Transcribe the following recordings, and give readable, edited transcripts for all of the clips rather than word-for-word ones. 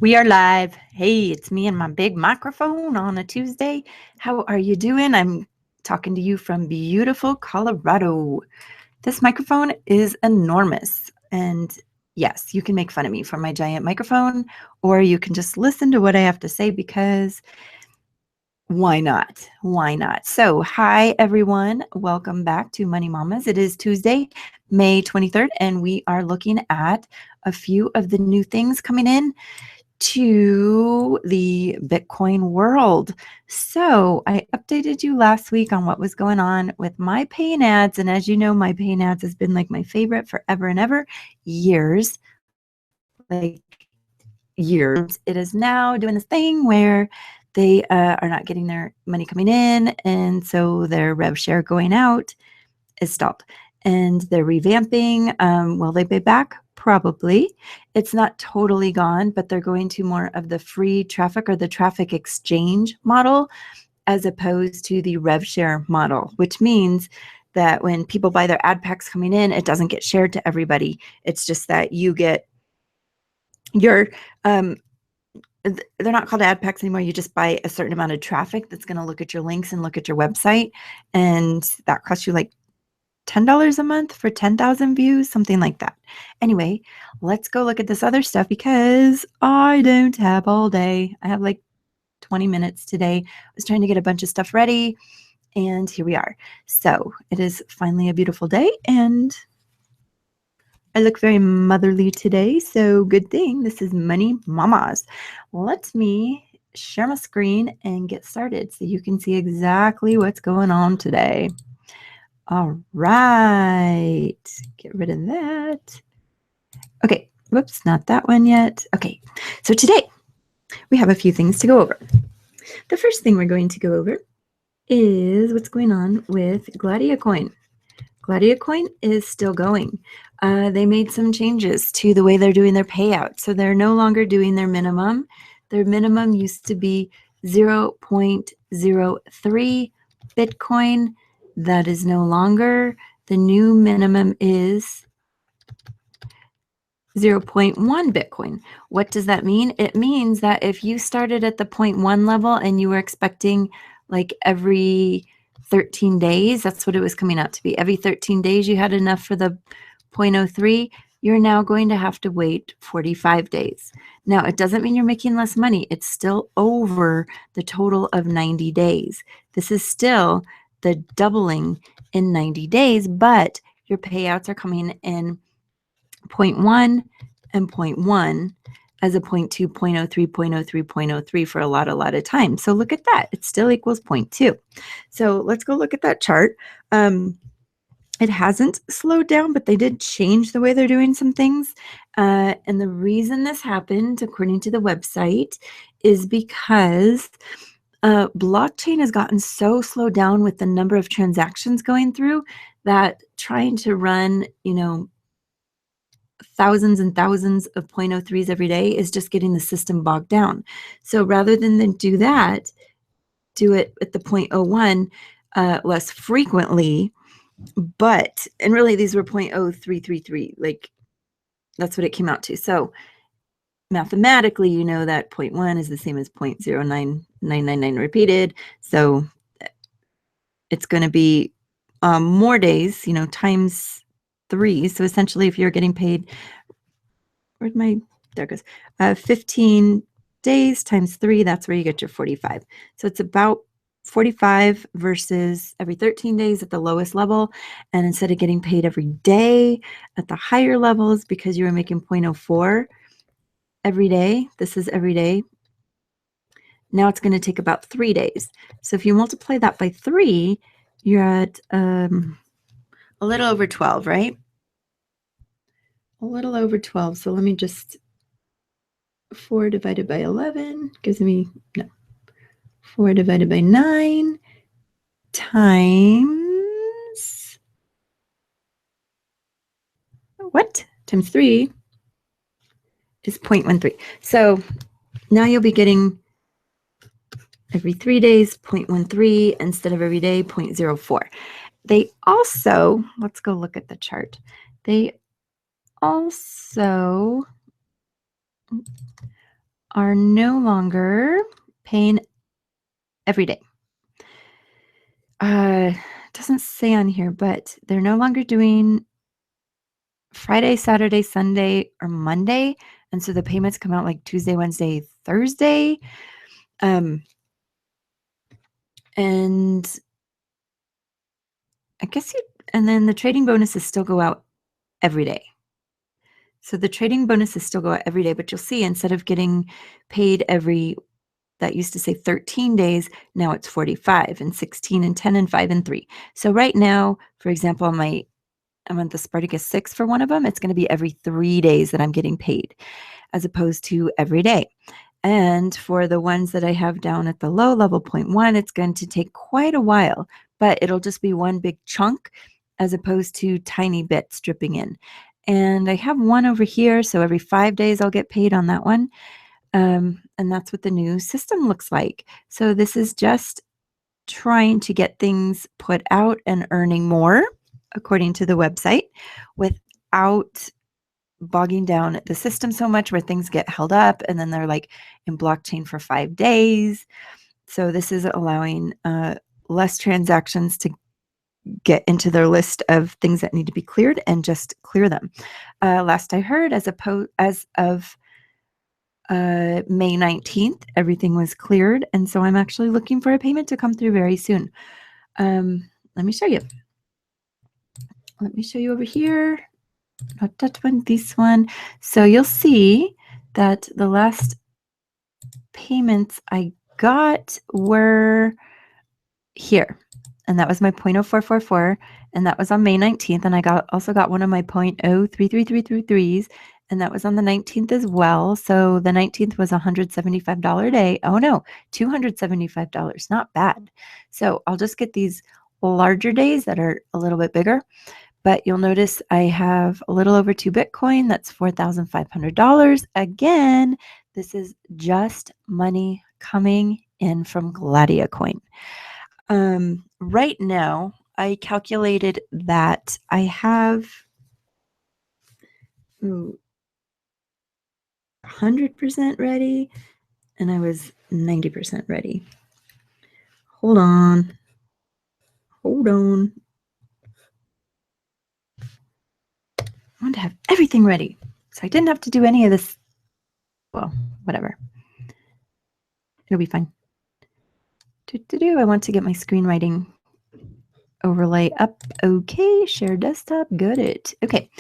We are live. Hey, it's me and my big microphone on a Tuesday. How are you doing? I'm talking to you from beautiful Colorado. This microphone is enormous. And yes, you can make fun of me for my giant microphone, or you can just listen to what I have to say because why not? Why not? So, hi, everyone. Welcome back to Money Mamas. It is Tuesday, May 23rd, and we are looking at a few of the new things coming in to the Bitcoin world. So I updated you last week on what was going on with my paying ads. And as you know, my paying ads has been like my favorite forever and ever, years, like years. It is now doing this thing where they are not getting their money coming in. And so their rev share going out is stalled. And they're revamping. Will they be back? Probably. It's not totally gone, but they're going to more of the free traffic or the traffic exchange model as opposed to the rev share model, which means that when people buy their ad packs coming in, it doesn't get shared to everybody. It's just that you get your they're not called ad packs anymore. You just buy a certain amount of traffic that's going to look at your links and look at your website, and that costs you like $10 a month for 10,000 views, something like that. Anyway, let's go look at this other stuff because I don't have all day. I have like 20 minutes today. I was trying to get a bunch of stuff ready, and here we are. So it is finally a beautiful day, and I look very motherly today, so good thing. This is Money Mamas. Let me share my screen and get started so you can see exactly what's going on today. All right, get rid of that. Okay, whoops, not that one yet. Okay, so today we have a few things to go over. The first thing we're going to go over is what's going on with Gladiacoin. Gladiacoin is still going. They made some changes to the way they're doing their payout. So they're no longer doing their minimum. Their minimum used to be 0.03 Bitcoin. That is no longer. The new minimum is 0.1 Bitcoin. What does that mean? It means that if you started at the 0.1 level and you were expecting like every 13 days, that's what it was coming out to be. Every 13 days you had enough for the 0.03, you're now going to have to wait 45 days. Now, it doesn't mean you're making less money. It's still over the total of 90 days. This is still the doubling in 90 days, but your payouts are coming in 0.1 and 0.1 as a 0.2, 0.03, 0.03, 0.03 for a lot of time. So look at that. It still equals 0.2. So let's go look at that chart. It hasn't slowed down, but they did change the way they're doing some things. And the reason this happened, according to the website, is because blockchain has gotten so slowed down with the number of transactions going through that trying to run, thousands and thousands of 0.03s every day is just getting the system bogged down. So rather than do that, do it at the 0.01 less frequently. And really these were 0.0333, like that's what it came out to. So mathematically, you know that 0.1 is the same as 0.09999 repeated. So it's going to be more days, times 3. So essentially, if you're getting paid, there it goes, 15 days times 3, that's where you get your 45. So it's about 45 versus every 13 days at the lowest level. And instead of getting paid every day at the higher levels, because you were making 0.04 every day, this is every day. Now it's going to take about 3 days. So if you multiply that by 3, you're at a little over 12, right? A little over 12. So let me just, 4 divided by 11 gives me, 4 divided by 9 times, times 3 is 0.13. So now you'll be getting every 3 days, 0.13 instead of every day, 0.04. They also, let's go look at the chart. They also are no longer paying every day. Doesn't say on here, but they're no longer doing Friday, Saturday, Sunday, or Monday, and so the payments come out like Tuesday, Wednesday, Thursday. Um, and I guess and then the trading bonuses still go out every day. So the trading bonuses still go out every day, but you'll see instead of getting paid that used to say 13 days, now it's 45 and 16 and 10 and 5 and 3. So right now, for example, I'm on the Spartacus 6 for one of them. It's going to be every 3 days that I'm getting paid as opposed to every day. And for the ones that I have down at the low level 0.1, it's going to take quite a while, but it'll just be one big chunk as opposed to tiny bits dripping in. And I have one over here, so every 5 days I'll get paid on that one. And that's what the new system looks like. So this is just trying to get things put out and earning more, according to the website, without bogging down the system so much where things get held up and then they're like in blockchain for 5 days. So this is allowing less transactions to get into their list of things that need to be cleared and just clear them. Last I heard, as of May 19th, everything was cleared. And so I'm actually looking for a payment to come through very soon. Let me show you. Let me show you over here. Not that one, this one. So you'll see that the last payments I got were here. And that was my 0.0444. And that was on May 19th. And I also got one of my 0.033333s. And that was on the 19th as well. So the 19th was $175 a day. Oh no, $275. Not bad. So I'll just get these larger days that are a little bit bigger. But you'll notice I have a little over 2 Bitcoin. That's $4,500. Again, this is just money coming in from Gladiacoin. Right now, I calculated that I have 100% ready, and I was 90% ready. Hold on. Hold on. I want to have everything ready. So I didn't have to do any of this. Well, whatever. It'll be fine. I want to get my screenwriting overlay up. Okay, share desktop. Got it. Okay.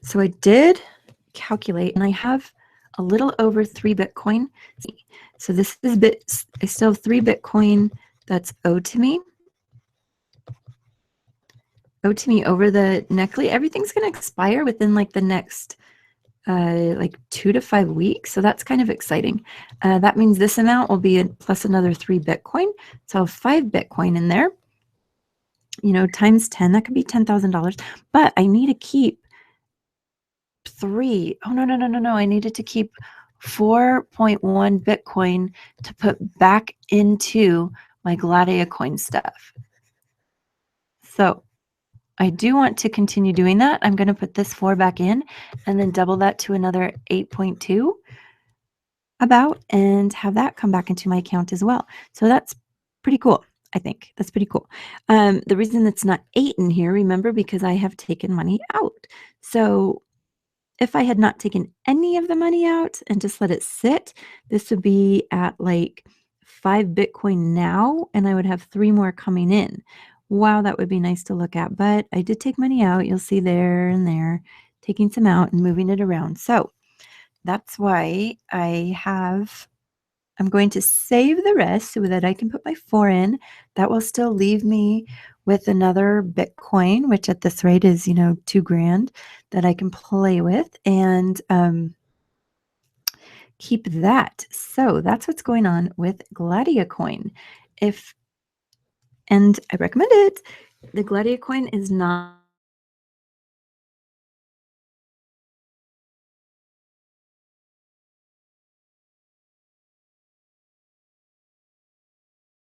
So I did calculate, and I have a little over 3 Bitcoin. So this is I still have 3 Bitcoin that's owed to me. Over the neckly. Everything's going to expire within like the next like 2 to 5 weeks. So that's kind of exciting. That means this amount will be plus another 3 Bitcoin. So I'll have 5 Bitcoin in there. Times 10, that could be $10,000. But I need to keep 3. Oh, no. I needed to keep 4.1 Bitcoin to put back into my Gladiacoin stuff. So I do want to continue doing that. I'm going to put this 4 back in and then double that to another 8.2 and have that come back into my account as well. So that's pretty cool. I think that's pretty cool. The reason it's not 8 in here, remember, because I have taken money out. So if I had not taken any of the money out and just let it sit, this would be at like 5 Bitcoin now, and I would have 3 more coming in. Wow, that would be nice to look at. But I did take money out. You'll see there and there, taking some out and moving it around. So that's why I'm going to save the rest so that I can put my 4 in. That will still leave me with another Bitcoin, which at this rate is, $2,000 that I can play with and keep that. So that's what's going on with Gladiacoin. And I recommend it. The Gladiacoin is not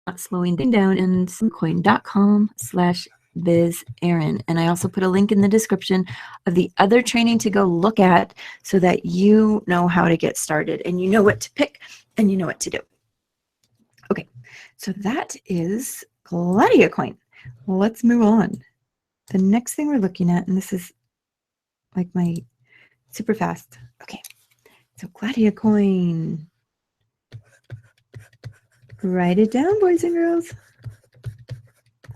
not slowing down, and coin.com/BizErin. And I also put a link in the description of the other training to go look at so that you know how to get started and you know what to pick and you know what to do. Okay, so that is Gladiacoin. Let's move on. The next thing we're looking at, and this is like my super fast. Okay, so Gladiacoin. Write it down, boys and girls.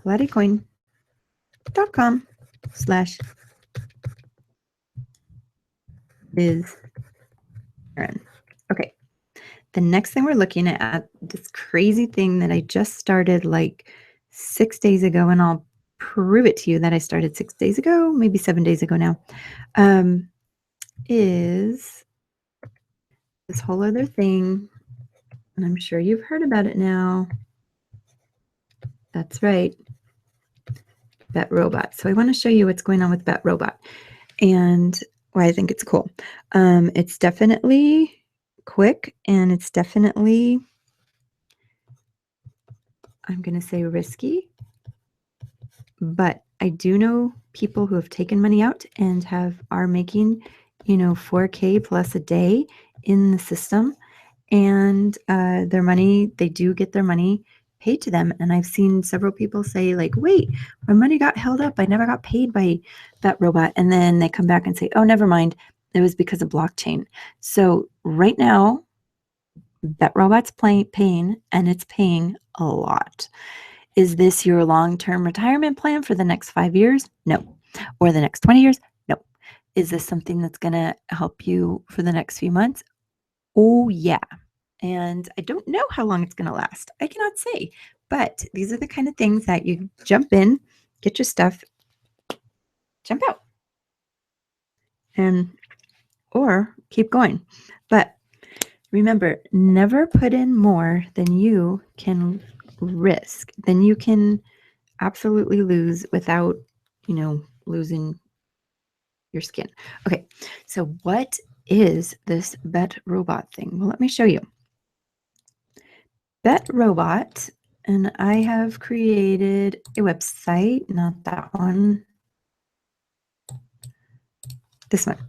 Gladiacoin.com/biz. Okay. The next thing we're looking at this crazy thing that I just started like 6 days ago, and I'll prove it to you that I started 6 days ago, maybe 7 days ago now, is this whole other thing, and I'm sure you've heard about it now. That's right, Betrobot. So I want to show you what's going on with Betrobot and why I think it's cool. It's definitely quick, and it's definitely, I'm going to say risky, but I do know people who have taken money out and are making, 4K plus a day in the system, and their money, they do get their money paid to them. And I've seen several people say like, wait, my money got held up. I never got paid by that robot. And then they come back and say, oh, never mind. It was because of blockchain. So right now, BetRobot's paying, and it's paying a lot. Is this your long-term retirement plan for the next 5 years? No. Or the next 20 years? No. Is this something that's going to help you for the next few months? Oh, yeah. And I don't know how long it's going to last. I cannot say. But these are the kind of things that you jump in, get your stuff, jump out, and or keep going. But remember, never put in more than you can risk, than you can absolutely lose without, losing your skin. Okay, so what is this Betrobot thing? Well, let me show you. Betrobot, and I have created a website, not that one, this one.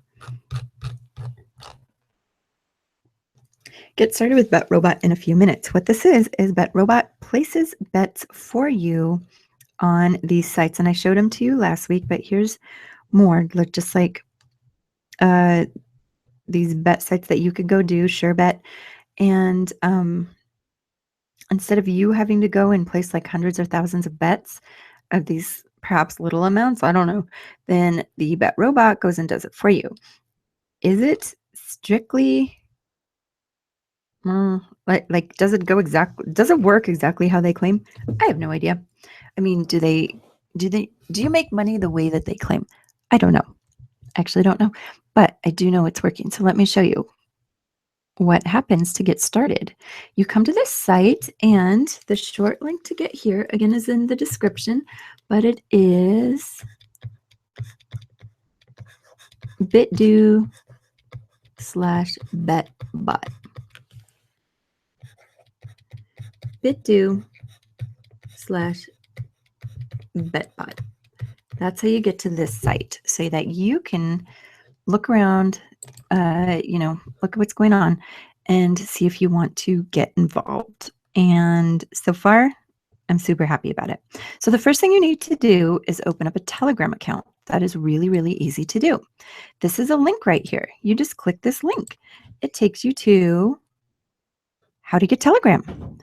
Get started with Betrobot in a few minutes. What this is Betrobot places bets for you on these sites, and I showed them to you last week, but here's more. Look, just like these bet sites that you could go do, SureBet, and instead of you having to go and place like hundreds or thousands of bets of these perhaps little amounts, I don't know, then the Betrobot goes and does it for you. Is it strictly like does it work exactly how they claim? I have no idea. I mean, do you make money the way that they claim? I don't know. Actually don't know, but I do know it's working. So let me show you what happens to get started. You come to this site, and the short link to get here again is in the description, but it is bit.do/betbot. bit.do/betbot. That's how you get to this site so that you can look around, look at what's going on and see if you want to get involved. And so far, I'm super happy about it. So the first thing you need to do is open up a Telegram account. That is really, really easy to do. This is a link right here. You just click this link. It takes you to how to get Telegram.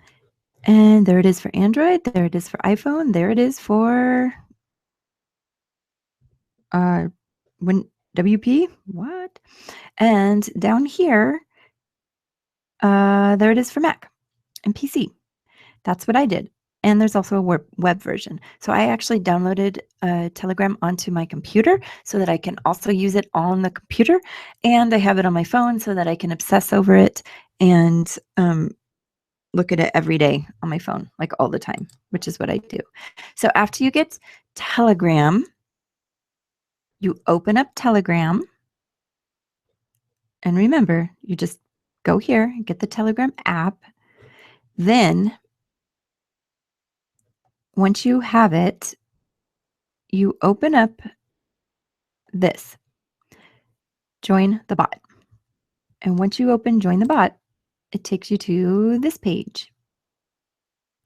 And there it is for Android. There it is for iPhone. There it is for WP. What? And down here, there it is for Mac and PC. That's what I did. And there's also a web version. So I actually downloaded Telegram onto my computer so that I can also use it on the computer. And I have it on my phone so that I can obsess over it and look at it every day on my phone, like all the time, which is what I do. So after you get Telegram, you open up Telegram. And remember, you just go here, get the Telegram app. Then once you have it, you open up this, join the bot. And once you open join the bot, it takes you to this page.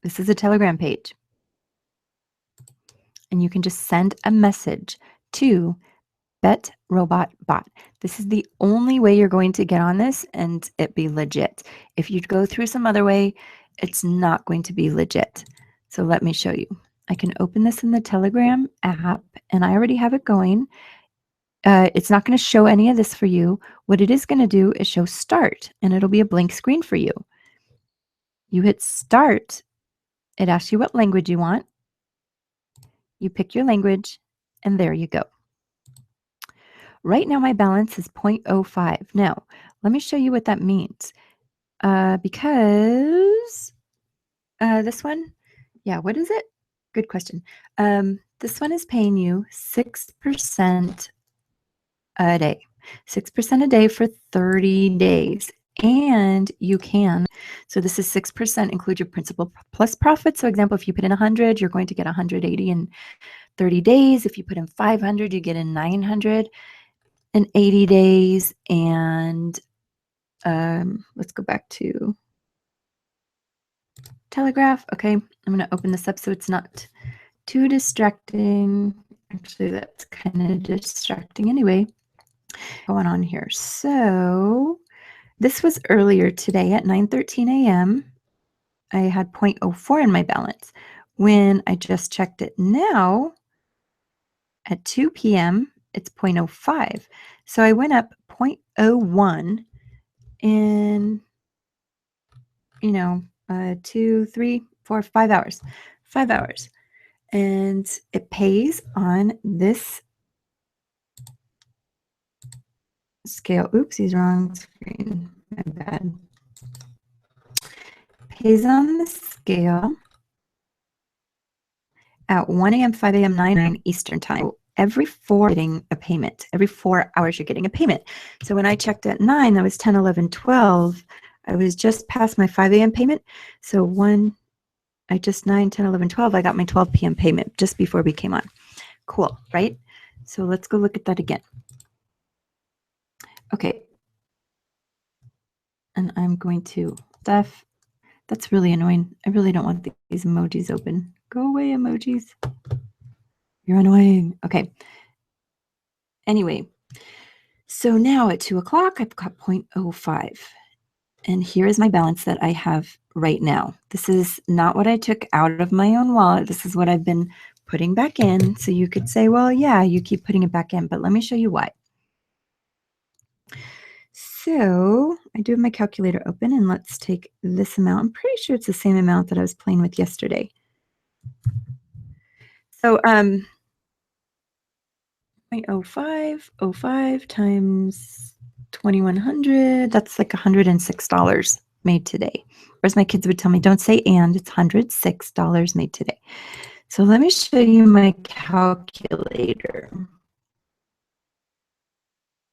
This is a Telegram page. And you can just send a message to Betrobot bot. This is the only way you're going to get on this and it be legit. If you go through some other way, it's not going to be legit. So let me show you. I can open this in the Telegram app and I already have it going. It's not going to show any of this for you. What it is going to do is show start and it'll be a blank screen for you. You hit start. It asks you what language you want. You pick your language and there you go. Right now my balance is 0.05. Now, let me show you what that means. Because this one, yeah, what is it? Good question. This one is paying you 6% a day. 6% a day for 30 days. And you can, so this is 6% include your principal plus profit. So example, if you put in 100, you're going to get 180 in 30 days. If you put in 500, you get in 900 in 80 days. And let's go back to Telegraph. Okay, I'm going to open this up so it's not too distracting. Actually, that's kind of distracting anyway. Going on here. So this was earlier today at 9:13 a.m. I had 0.04 in my balance. When I just checked it now at 2 p.m., it's 0.05. So I went up 0.01 in, 2, 3, 4, 5 hours. 5 hours. And it pays on this scale. Oopsies, wrong screen. My bad. Pays on the scale at 1 a.m., 5 a.m., 9 a.m. Eastern time. Every 4 getting a payment. Every 4 hours you're getting a payment. So when I checked at 9, that was 10, 11, 12. I was just past my 5 a.m. payment. So 9, 10, 11, 12, I got my 12 p.m. payment just before we came on. Cool, right? So let's go look at that again. Okay. And I'm going to stuff. That's really annoying. I really don't want these emojis open. Go away, emojis. You're annoying. Okay. Anyway, so now at 2 o'clock, I've got 0.05. And here is my balance that I have right now. This is not what I took out of my own wallet. This is what I've been putting back in. So you could say, well, yeah, you keep putting it back in, but let me show you why. So I do have my calculator open and let's take this amount. I'm pretty sure it's the same amount that I was playing with yesterday. So 0.05 times 2100, that's like $106 made today. Whereas my kids would tell me, don't say and, it's $106 made today. So let me show you my calculator.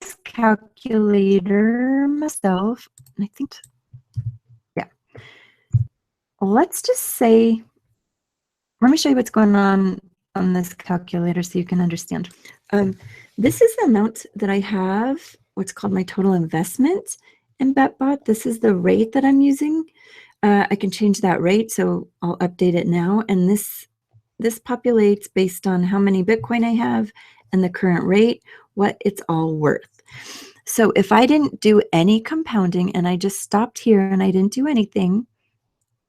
This calculator myself, I think, yeah. Let's just say, let me show you what's going on this calculator so you can understand. This is the amount that I have, what's called my total investment in BetBot. This is the rate that I'm using. I can change that rate, so I'll update it now. And this populates based on how many Bitcoin I have and the current rate, what it's all worth. So if I didn't do any compounding and I just stopped here and I didn't do anything,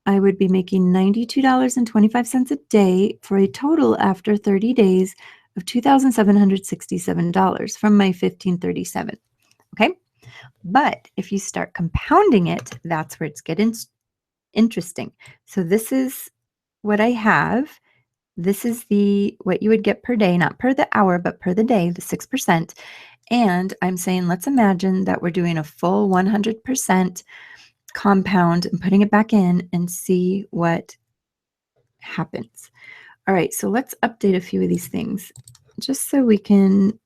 I would be making $92.25 a day for a total after 30 days of $2,767 from my 1537. Okay. But if you start compounding it, that's where it's getting interesting. So this is what I have. This is what you would get per day, not per the hour, but per the day, the 6%. And I'm saying, let's imagine that we're doing a full 100% compound and putting it back in and see what happens. All right, so let's update a few of these things just so we can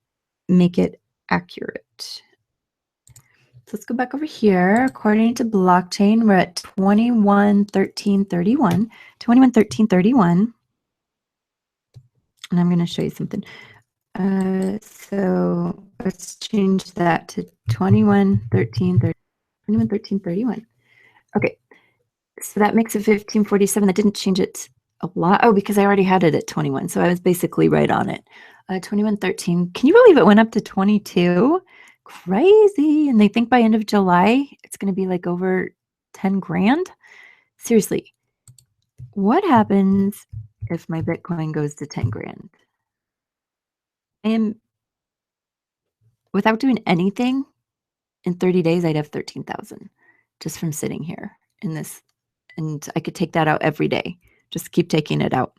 make it accurate. So let's go back over here. According to blockchain, we're at 211331. 211331. And I'm going to show you something. So let's change that to 21.13.31. Okay, so that makes it 15.47. That didn't change it a lot. Oh, because I already had it at 21, so I was basically right on it. 21.13. Can you believe it went up to 22? Crazy. And they think by end of July it's going to be like over 10 grand. Seriously, what happens if my Bitcoin goes to 10 grand? And without doing anything, in 30 days, I'd have 13,000 just from sitting here in this. And I could take that out every day. Just keep taking it out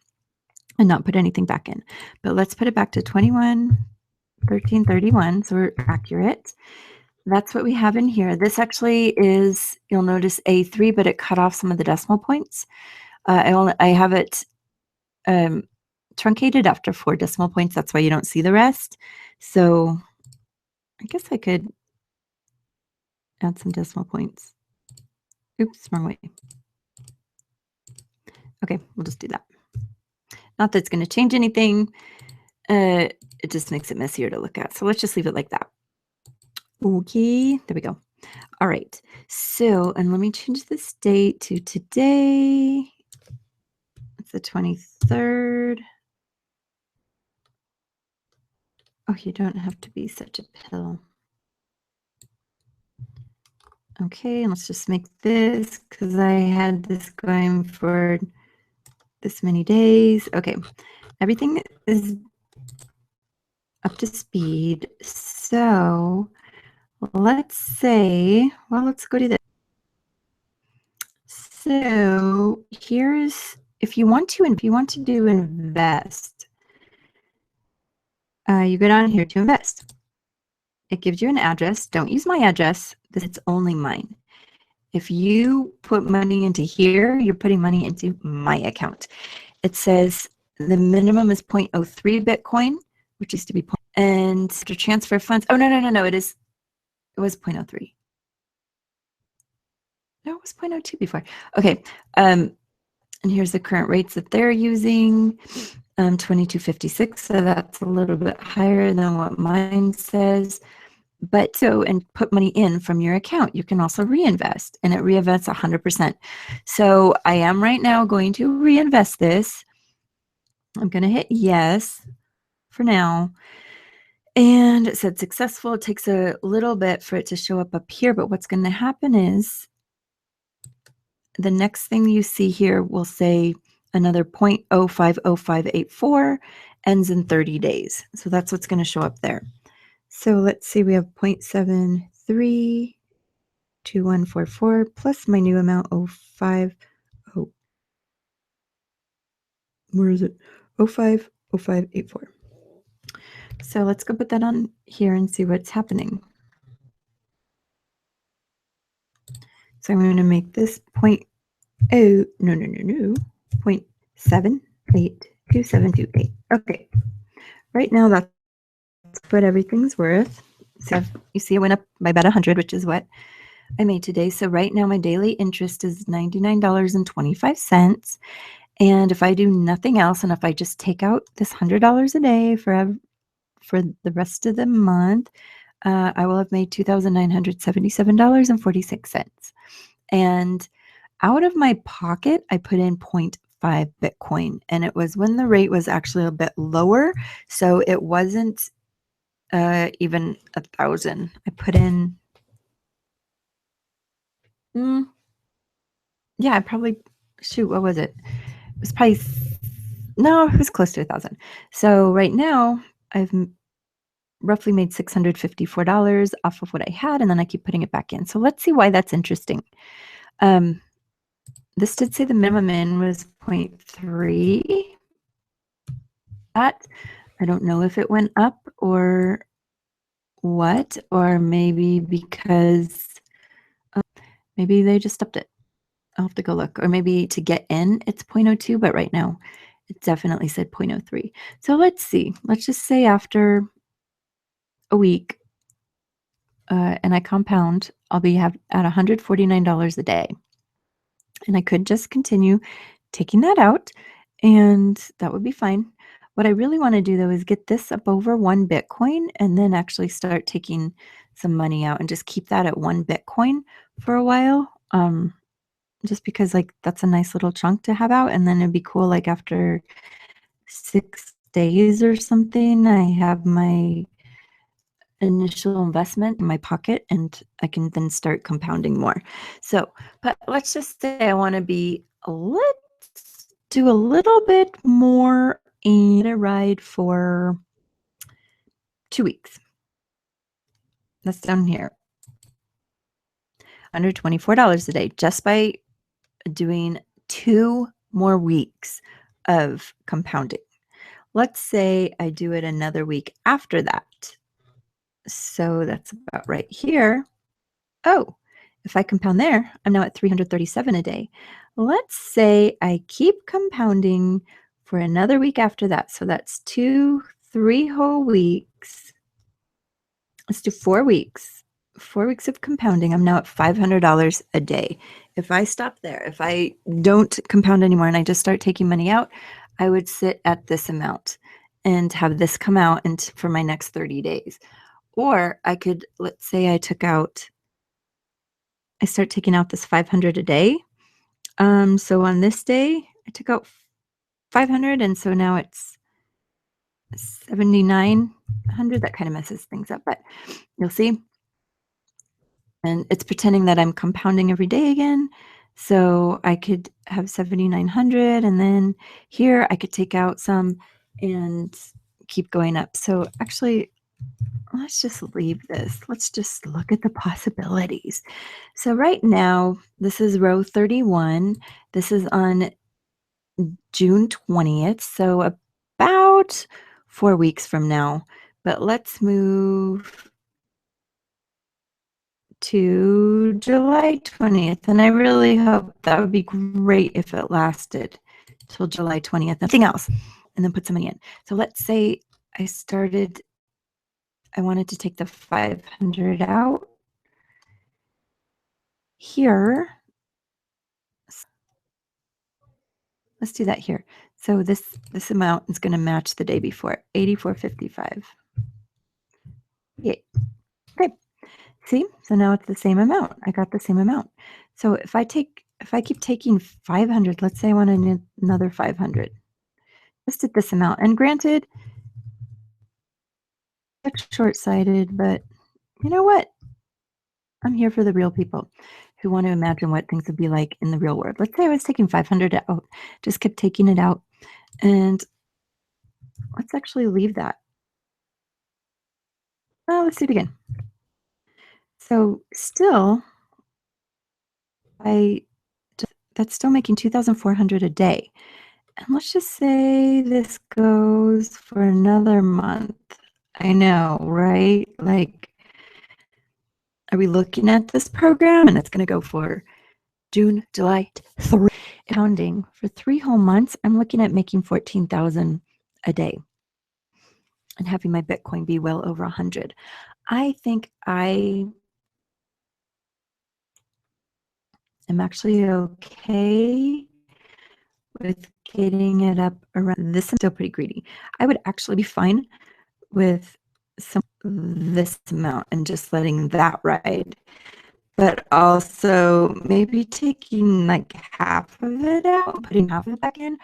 and not put anything back in. But let's put it back to 21.13.31. So we're accurate. That's what we have in here. This actually is, you'll notice A3, but it cut off some of the decimal points. I have it truncated after 4 decimal points. That's why you don't see the rest. So I guess I could add some decimal points. Oops, wrong way. Okay, we'll just do that. Not that it's going to change anything. It just makes it messier to look at. So let's just leave it like that. Okay, there we go. All right. So, and let me change this date to today. It's the 23rd. Oh, you don't have to be such a pill. Okay, and let's just make this because I had this going for this many days. Okay, everything is up to speed. So let's say, well, let's go to this. So here's, if you want to do invest, you go down here to invest. It gives you an address. Don't use my address. It's only mine. If you put money into here, you're putting money into my account. It says the minimum is 0.03 Bitcoin, which used to be, and to transfer funds. Oh, no. It was 0.03. No, it was 0.02 before. Okay. And here's the current rates that they're using. 22.56. So that's a little bit higher than what mine says. But so, and put money in from your account. You can also reinvest, and it reinvests 100%. So I am right now going to reinvest this. I'm going to hit yes for now. And it said successful. It takes a little bit for it to show up here, but what's going to happen is the next thing you see here will say another 0.050584 ends in 30 days. So that's what's going to show up there. So let's see, we have 0.732144 plus my new amount 050. Where is it? 050584. So let's go put that on here and see what's happening. So I'm going to make this 0.782728. Okay. Right now that's what everything's worth. So you see it went up by about 100, which is what I made today. So right now my daily interest is $99.25. And if I do nothing else, and if I just take out this $100 a day for the rest of the month, I will have made $2,977.46. And out of my pocket, I put in 0.5 Bitcoin. And it was when the rate was actually a bit lower. So it wasn't even 1,000. I put in, yeah, I probably, shoot, what was it? It was probably, no, it was close to 1,000. So right now I've roughly made $654 off of what I had, and then I keep putting it back in. So let's see why that's interesting. This did say the minimum in was 0.3. That, I don't know if it went up or what, or maybe because maybe they just upped it. I'll have to go look. Or maybe to get in, it's 0.02, but right now it definitely said 0.03. So let's see. Let's just say after a week, and I compound, I'll be at $149 a day. And I could just continue taking that out, and that would be fine. What I really want to do though is get this up over 1 Bitcoin and then actually start taking some money out and just keep that at 1 Bitcoin for a while. Just because like that's a nice little chunk to have out, and then it'd be cool like after 6 days or something, I have my initial investment in my pocket and I can then start compounding more. So, but let's just say I want to be let's do a little bit more and a ride for 2 weeks. That's down here. Under $24 a day just by doing 2 more weeks of compounding. Let's say I do it another week after that. So that's about right here. Oh, if I compound there, I'm now at 337 a day. Let's say I keep compounding for another week after that. So that's 3 whole weeks. Let's do 4 weeks. 4 weeks of compounding. I'm now at $500 a day. If I stop there, if I don't compound anymore and I just start taking money out, I would sit at this amount and have this come out for my next 30 days. Or I could, let's say I start taking out this 500 a day. So on this day, I took out 500, and so now it's 7,900. That kind of messes things up, but you'll see. And it's pretending that I'm compounding every day again. So I could have 7,900, and then here I could take out some and keep going up. So actually, let's just leave this. Let's just look at the possibilities. So right now, this is row 31. This is on June 20th, so about 4 weeks from now. But let's move to July 20th, and I really hope that would be great if it lasted till July 20th. Nothing else, and then put some money in. So let's say I wanted to take the 500 out here. Let's do that here. So this amount is going to match the day before, 84.55. Yay. Okay. See? So now it's the same amount. I got the same amount. So if I keep taking 500, let's say I want another 500. Just at this amount. And granted, it's short-sighted, but you know what? I'm here for the real people who want to imagine what things would be like in the real world. Let's say I was taking 500 out, just kept taking it out. And let's actually leave that. Oh, let's do it again. So still, that's still making 2,400 a day. And let's just say this goes for another month. I know, right? Like, are we looking at this program? And it's going to go for June, July, 3. Pounding for 3 whole months. I'm looking at making 14,000 a day and having my Bitcoin be well over 100. I think I am actually okay with getting it up around this. I'm still pretty greedy. I would actually be fine with this amount and just letting that ride, but also maybe taking like half of it out, putting half of it back in,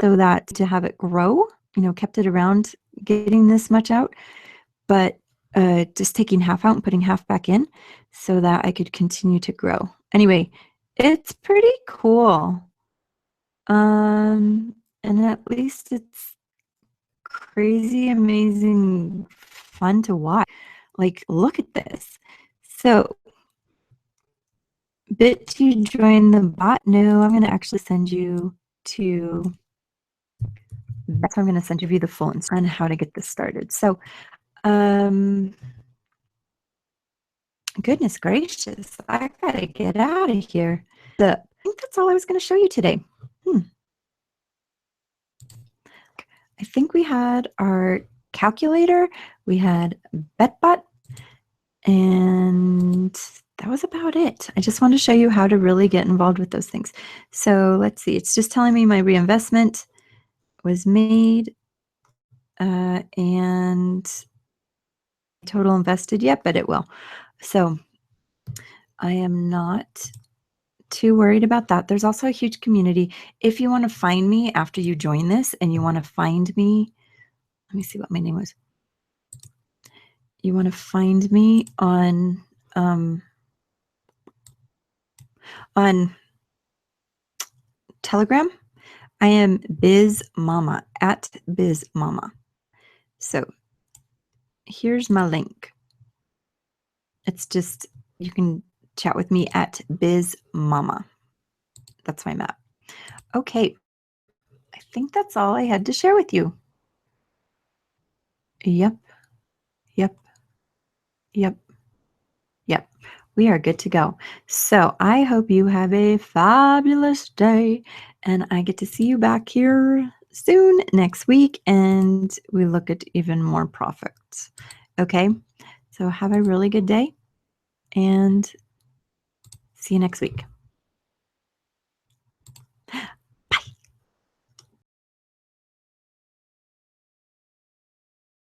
so that to have it grow, kept it around getting this much out, but just taking half out and putting half back in so that I could continue to grow. Anyway, it's pretty cool. And at least it's crazy, amazing, fun to watch. Like, look at this. So, bit.do join the bot. No, I'm going to actually send you to. That's how I'm going to send you the full instruction on how to get this started. So, goodness gracious, I gotta get out of here. I think that's all I was going to show you today. I think we had our calculator, we had betbot, and that was about it. I just wanted to show you how to really get involved with those things. So let's see, it's just telling me my reinvestment was made and total invested yet, but it will. So I am not too worried about that. There's also a huge community. If you want to find me after you join this and you want to find me, let me see what my name was. You want to find me on Telegram. I am Biz Mama at Biz Mama. So here's my link. It's just, you can chat with me at Biz Mama. That's my map. Okay. I think that's all I had to share with you. Yep. Yep. Yep. Yep. We are good to go. So I hope you have a fabulous day, and I get to see you back here soon next week, and we look at even more profits. Okay. So have a really good day, and see you next week.